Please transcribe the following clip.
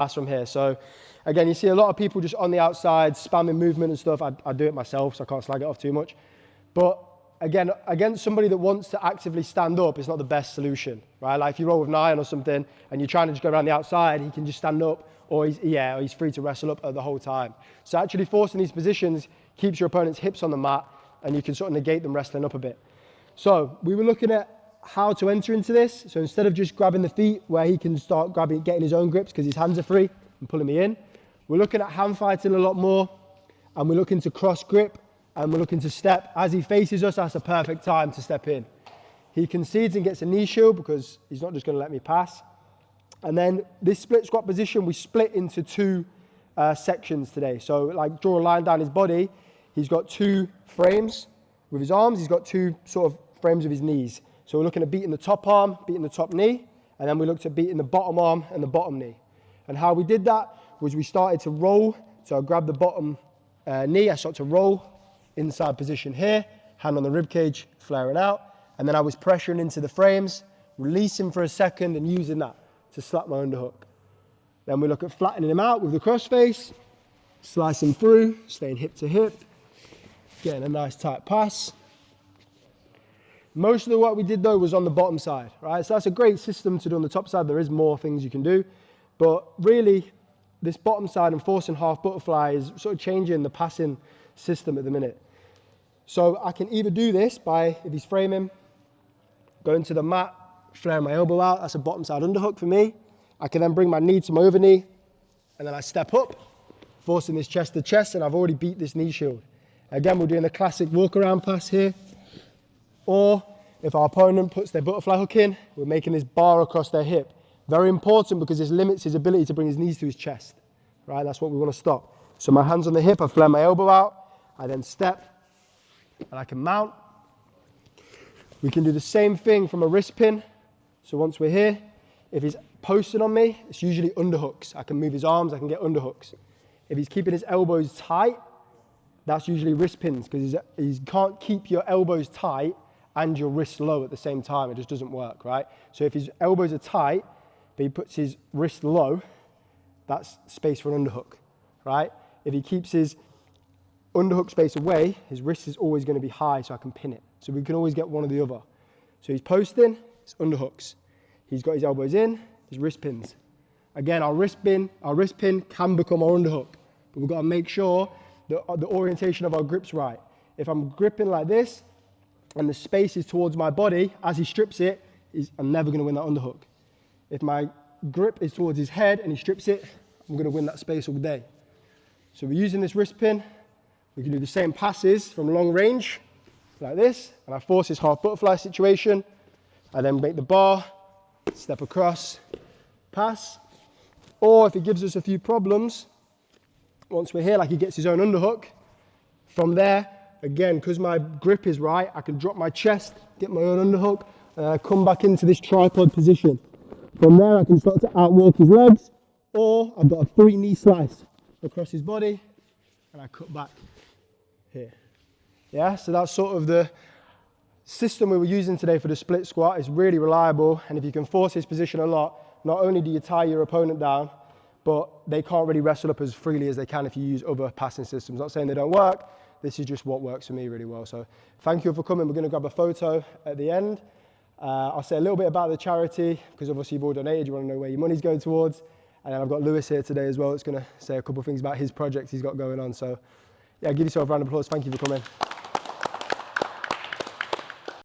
pass from here. So again, you see a lot of people just on the outside spamming movement and stuff. I do it myself, so I can't slag it off too much. But again, against somebody that wants to actively stand up, it's not the best solution, right? Like if you roll with Nyan or something and you're trying to just go around the outside, he can just stand up, or he's free to wrestle up the whole time. So actually forcing these positions keeps your opponent's hips on the mat, and you can sort of negate them wrestling up a bit. So we were looking at how to enter into this. So instead of just grabbing the feet where he can start getting his own grips because his hands are free and pulling me in, we're looking at hand fighting a lot more, and we're looking to cross grip, and we're looking to step. As he faces us, that's a perfect time to step in. He concedes and gets a knee shield because he's not just going to let me pass. And then this split squat position, we split into two sections today. So like draw a line down his body, he's got two frames with his arms, he's got two sort of frames with his knees. So we're looking at beating the top arm, beating the top knee, and then we looked at beating the bottom arm and the bottom knee. And how we did that was we started to roll. So I grabbed the bottom knee, I started to roll inside position here, hand on the rib cage, flaring out. And then I was pressuring into the frames, releasing for a second and using that to slap my underhook. Then we look at flattening him out with the crossface, slicing through, staying hip to hip, getting a nice tight pass. Most of the work we did though was on the bottom side, right? So that's a great system to do on the top side. There is more things you can do, but really this bottom side and forcing half butterfly is sort of changing the passing system at the minute. So I can either do this by, if he's framing, going to the mat, flaring my elbow out, that's a bottom side underhook for me. I can then bring my knee to my over knee, and then I step up, forcing this chest to chest, and I've already beat this knee shield. Again, we're doing the classic walk around pass here. Or if our opponent puts their butterfly hook in, we're making this bar across their hip. Very important because this limits his ability to bring his knees to his chest, right? That's what we want to stop. So my hand's on the hip, I flare my elbow out, I then step, and I can mount. We can do the same thing from a wrist pin. So once we're here, if he's posted on me, it's usually underhooks. I can move his arms, I can get underhooks. If he's keeping his elbows tight, that's usually wrist pins, because he can't keep your elbows tight and your wrists low at the same time. It just doesn't work, right? So if his elbows are tight, but he puts his wrist low, that's space for an underhook, right? If he keeps his underhook space away, his wrist is always going to be high, so I can pin it. So we can always get one or the other. So he's posting, it's underhooks. He's got his elbows in, his wrist pins. Again, our wrist pin can become our underhook, but we've got to make sure that the orientation of our grip's right. If I'm gripping like this, and the space is towards my body, as he strips it, I'm never going to win that underhook. If my grip is towards his head and he strips it, I'm going to win that space all day. So we're using this wrist pin. We can do the same passes from long range, like this, and I force his half butterfly situation. I then make the bar, step across, pass. Or if he gives us a few problems, once we're here, like he gets his own underhook, from there, again, because my grip is right, I can drop my chest, get my own underhook, and come back into this tripod position. From there, I can start to outwalk his legs, or I've got a free knee slice across his body, and I cut back here. Yeah, so that's sort of the system we were using today for the split squat. It's really reliable, and if you can force his position a lot, not only do you tie your opponent down, but they can't really wrestle up as freely as they can if you use other passing systems. Not saying they don't work, this is just what works for me really well. So thank you for coming. We're going to grab a photo at the end. I'll say a little bit about the charity, because obviously you've all donated, you want to know where your money's going towards. And then I've got Lewis here today as well. It's going to say a couple of things about his projects he's got going on. So yeah, give yourself a round of applause. Thank you for coming.